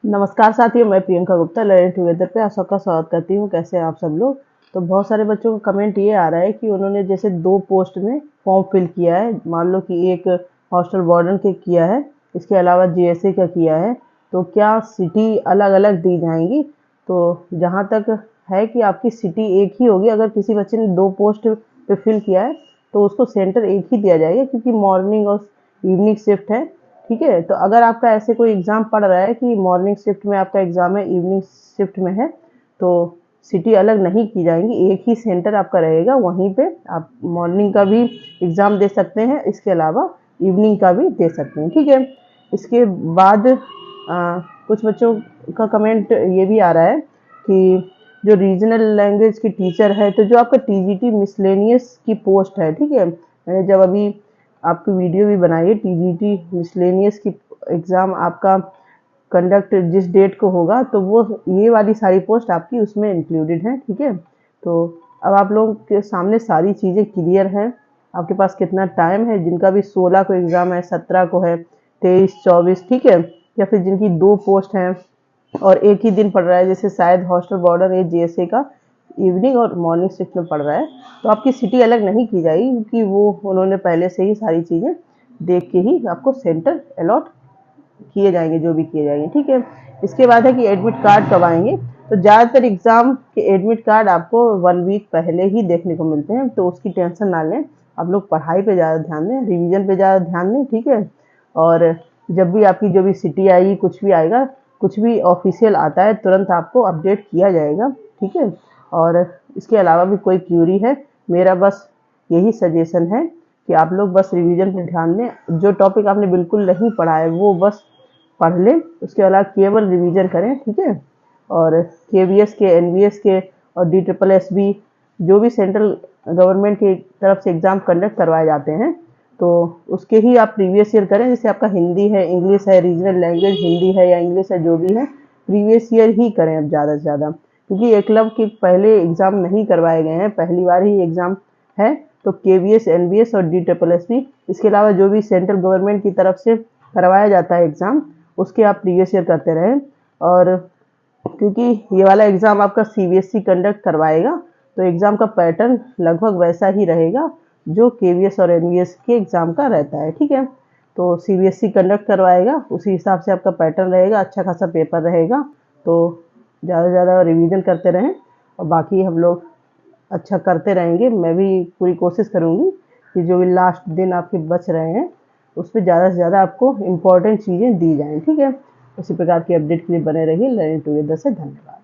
नमस्कार साथियों, मैं प्रियंका गुप्ता लर्निंग टुगेदर पे आप सबका स्वागत करती हूँ। कैसे हैं आप सब लोग। तो बहुत सारे बच्चों का कमेंट ये आ रहा है कि उन्होंने जैसे 2 पोस्ट में फॉर्म फिल किया है। मान लो कि एक हॉस्टल वार्डन के किया है, इसके अलावा जीएसए का किया है, तो क्या सिटी अलग अलग दी जाएंगी। तो जहाँ तक है कि आपकी सिटी एक ही होगी। अगर किसी बच्चे ने 2 पोस्ट पे फिल किया है तो उसको सेंटर एक ही दिया जाएगा, क्योंकि मॉर्निंग और इवनिंग शिफ्ट है। ठीक है, तो अगर आपका ऐसे कोई एग्ज़ाम पड़ रहा है कि मॉर्निंग शिफ्ट में आपका एग्ज़ाम है, इवनिंग शिफ्ट में है, तो सिटी अलग नहीं की जाएंगी, एक ही सेंटर आपका रहेगा। वहीं पे आप मॉर्निंग का भी एग्ज़ाम दे सकते हैं, इसके अलावा इवनिंग का भी दे सकते हैं। ठीक है, इसके बाद कुछ बच्चों का कमेंट ये भी आ रहा है कि जो रीजनल लैंग्वेज की टीचर है, तो जो आपका टीजीटी मिसलेनियस की पोस्ट है, ठीक है, मैंने जब अभी आपकी वीडियो भी बनाई है, टीजीटी मिसलेनियस की एग्ज़ाम आपका कंडक्ट जिस डेट को होगा, तो वो ये वाली सारी पोस्ट आपकी उसमें इंक्लूडेड है। ठीक है, तो अब आप लोगों के सामने सारी चीज़ें क्लियर हैं। आपके पास कितना टाइम है, जिनका भी 16 को एग्ज़ाम है, 17 को है, 23, 24, ठीक है, या फिर जिनकी 2 पोस्ट हैं और एक ही दिन पड़ रहा है, जैसे शायद हॉस्टल बॉर्डर या जीएसए का इवनिंग और मॉर्निंग शिफ्ट में पड़ रहा है, तो आपकी सिटी अलग नहीं की जाएगी, क्योंकि वो उन्होंने पहले से ही सारी चीज़ें देख के ही आपको सेंटर अलॉट किए जाएंगे, जो भी किए जाएंगे। ठीक है, इसके बाद है कि एडमिट कार्ड कब आएंगे। तो ज़्यादातर एग्ज़ाम के एडमिट कार्ड आपको 1 वीक पहले ही देखने को मिलते हैं, तो उसकी टेंशन ना लें। आप लोग पढ़ाई पे ज़्यादा ध्यान दें, रिवीजन पे ज़्यादा ध्यान दें। ठीक है, और जब भी आपकी जो भी सिटी आएगी, कुछ भी आएगा, कुछ भी ऑफिशियल आता है, तुरंत आपको अपडेट किया जाएगा। ठीक है, और इसके अलावा भी कोई क्यूरी है, मेरा बस यही सजेशन है कि आप लोग बस रिवीजन पे ध्यान दें। जो टॉपिक आपने बिल्कुल नहीं पढ़ा है वो बस पढ़ लें, उसके अलावा केवल रिवीजन करें। ठीक है, और केवीएस के, एनवीएस के और DSSB जो भी सेंट्रल गवर्नमेंट की तरफ से एग्ज़ाम कंडक्ट करवाए जाते हैं, तो उसके ही आप प्रीवियस ईयर करें। जैसे आपका हिंदी है, इंग्लिश है, रीजनल लैंग्वेज हिंदी है या इंग्लिश है, जो भी है, प्रीवियस ईयर ही करें अब ज़्यादा से ज़्यादा, क्योंकि एकलव्य के पहले एग्ज़ाम नहीं करवाए गए हैं, पहली बार ही एग्ज़ाम है। तो केवीएस, एनवीएस और DSSB, इसके अलावा जो भी सेंट्रल गवर्नमेंट की तरफ से करवाया जाता है एग्ज़ाम, उसके आप प्रीवियस ईयर करते रहें। और क्योंकि ये वाला एग्ज़ाम आपका सीबीएसई कंडक्ट करवाएगा, तो एग्ज़ाम का पैटर्न लगभग वैसा ही रहेगा जो केवीएस और एनवीएस के एग्ज़ाम का रहता है। ठीक है, तो सीबीएसई कंडक्ट करवाएगा, उसी हिसाब से आपका पैटर्न रहेगा, अच्छा खासा पेपर रहेगा। तो ज़्यादा से ज़्यादा रिवीजन करते रहें, और बाकी हम लोग अच्छा करते रहेंगे। मैं भी पूरी कोशिश करूँगी कि जो भी लास्ट दिन आपके बच रहे हैं, उस पर ज़्यादा से ज़्यादा आपको इम्पोर्टेंट चीज़ें दी जाएँ। ठीक है, इसी प्रकार की अपडेट के लिए बने रहिए लर्निंग टुगेदर से। धन्यवाद।